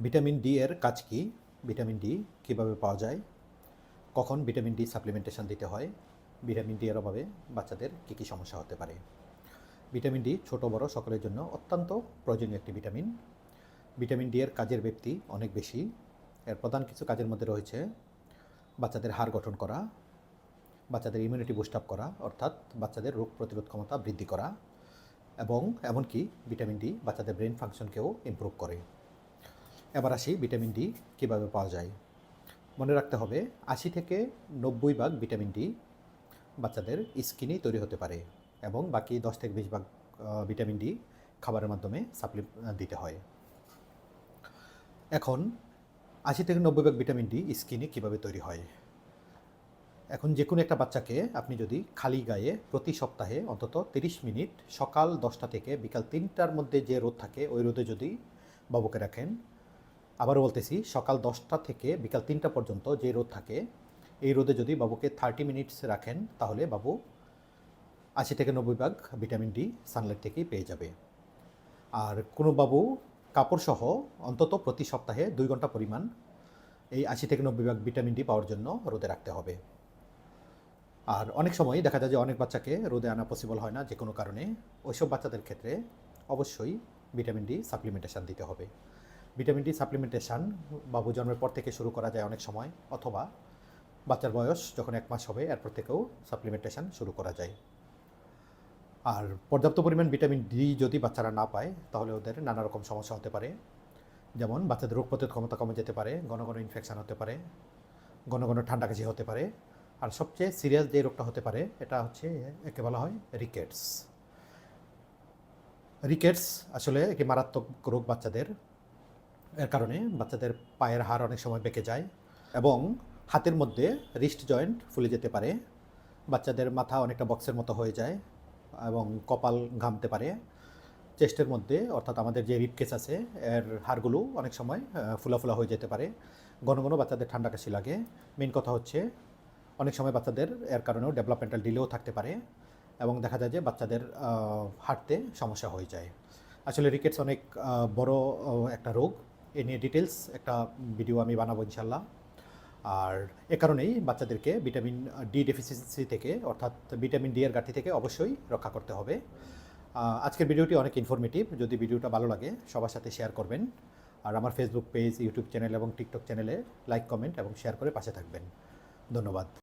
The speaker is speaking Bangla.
ভিটামিন ডি এর কাজ কী? ভিটামিন ডি কীভাবে পাওয়া যায়? কখন ভিটামিন ডি সাপ্লিমেন্টেশন দিতে হয়? ভিটামিন ডি এর অভাবে বাচ্চাদের কী কী সমস্যা হতে পারে? ভিটামিন ডি ছোট বড় সকলের জন্য অত্যন্ত প্রয়োজনীয় একটি ভিটামিন। ভিটামিন ডি এর কাজের ব্যাপ্তি অনেক বেশি। এর প্রধান কিছু কাজের মধ্যে রয়েছে বাচ্চাদের হাড় গঠন করা, বাচ্চাদের ইমিউনিটি বুস্ট আপ করা অর্থাৎ বাচ্চাদের রোগ প্রতিরোধ ক্ষমতা বৃদ্ধি করা এবং এমনকি ভিটামিন ডি বাচ্চাদের ব্রেন ফাংশনকেও ইমপ্রুভ করে। এবার আসি ভিটামিন ডি কীভাবে পাওয়া যায়। মনে রাখতে হবে ৮০ থেকে ৯০ ভাগ ভিটামিন ডি বাচ্চাদের স্কিনেই তৈরি হতে পারে এবং বাকি ১০ থেকে ২০ ভাগ ভিটামিন ডি খাবারের মাধ্যমে দিতে হয়। এখন ৮০ থেকে ৯০ ভাগ ভিটামিন ডি স্কিনে কীভাবে তৈরি হয়? এখন যে কোনো একটা বাচ্চাকে আপনি যদি খালি গায়ে প্রতি সপ্তাহে অন্তত ৩০ মিনিট সকাল ১০টা থেকে বিকাল ৩টার মধ্যে যে রোদ থাকে ওই রোদে যদি বাবুকে রাখেন, আবারও বলতেছি সকাল ১০টা থেকে বিকাল ৩টা পর্যন্ত যে রোদ থাকে এই রোদে যদি বাবুকে 30 মিনিটস রাখেন তাহলে বাবু ৮০ থেকে ৯০ ভাগ ভিটামিন ডি সানলাইট থেকেই পেয়ে যাবে। আর কোনো বাবু কাপড়সহ অন্তত প্রতি সপ্তাহে ২ ঘন্টা পরিমাণ এই ৮০ থেকে ৯০ ভাগ ভিটামিন ডি পাওয়ার জন্য রোদে রাখতে হবে। আর অনেক সময় দেখা যায় যে অনেক বাচ্চাকে রোদে আনা পসিবল হয় না যে কোনো কারণে। ওইসব বাচ্চাদের ক্ষেত্রে অবশ্যই ভিটামিন ডি সাপ্লিমেন্টেশন দিতে হবে। ভিটামিন ডি সাপ্লিমেন্টেশন বাবু জন্মের পর থেকে শুরু করা যায় অনেক সময়, অথবা বাচ্চার বয়স যখন ১ মাস হবে এরপর থেকেও সাপ্লিমেন্টেশন শুরু করা যায়। আর পর্যাপ্ত পরিমাণ ভিটামিন ডি যদি বাচ্চারা না পায় তাহলে ওদের নানা রকম সমস্যা হতে পারে, যেমন বাচ্চাদের রোগ প্রতিরোধ ক্ষমতা কমে যেতে পারে, ঘন ঘন ইনফেকশান হতে পারে, ঘন ঘন ঠান্ডা কাশি হতে পারে। আর সবচেয়ে সিরিয়াস যে রোগটা হতে পারে এটা হচ্ছে একে বলা হয় রিকেটস। রিকেটস আসলে একটি মারাত্মক রোগ বাচ্চাদের। এর কারণে বাচ্চাদের পায়ের হাড় অনেক সময় বেঁকে যায় এবং হাতের মধ্যে রিস্ট জয়েন্ট ফুলে যেতে পারে। বাচ্চাদের মাথা অনেকটা বক্সের মতো হয়ে যায় এবং কপাল ঘামতে পারে। চেস্টের মধ্যে অর্থাৎ আমাদের যে রিবকেস আছে এর হাড়গুলো অনেক সময় ফুলা ফুলা হয়ে যেতে পারে। ঘন ঘন বাচ্চাদের ঠান্ডা কাশি লাগে। মেন কথা হচ্ছে অনেক সময় বাচ্চাদের এর কারণেও ডেভেলপমেন্টাল ডিলেও থাকতে পারে এবং দেখা যায় যে বাচ্চাদের হাঁটতে সমস্যা হয়ে যায়। আসলে রিকেটস অনেক বড় একটা রোগ। এ নিয়ে ডিটেলস একটা ভিডিও আমি বানাবো ইনশাল্লাহ। আর এ কারণেই বাচ্চাদেরকে ভিটামিন ডি ডেফিসিয়েন্সি থেকে অর্থাৎ ভিটামিন ডি এর ঘাটতি থেকে অবশ্যই রক্ষা করতে হবে। আজকের ভিডিওটি অনেক ইনফরমেটিভ। যদি ভিডিওটা ভালো লাগে সবার সাথে শেয়ার করবেন। আর আমার ফেসবুক পেজ, ইউটিউব চ্যানেল এবং টিকটক চ্যানেলে লাইক, কমেন্ট এবং শেয়ার করে পাশে থাকবেন। ধন্যবাদ।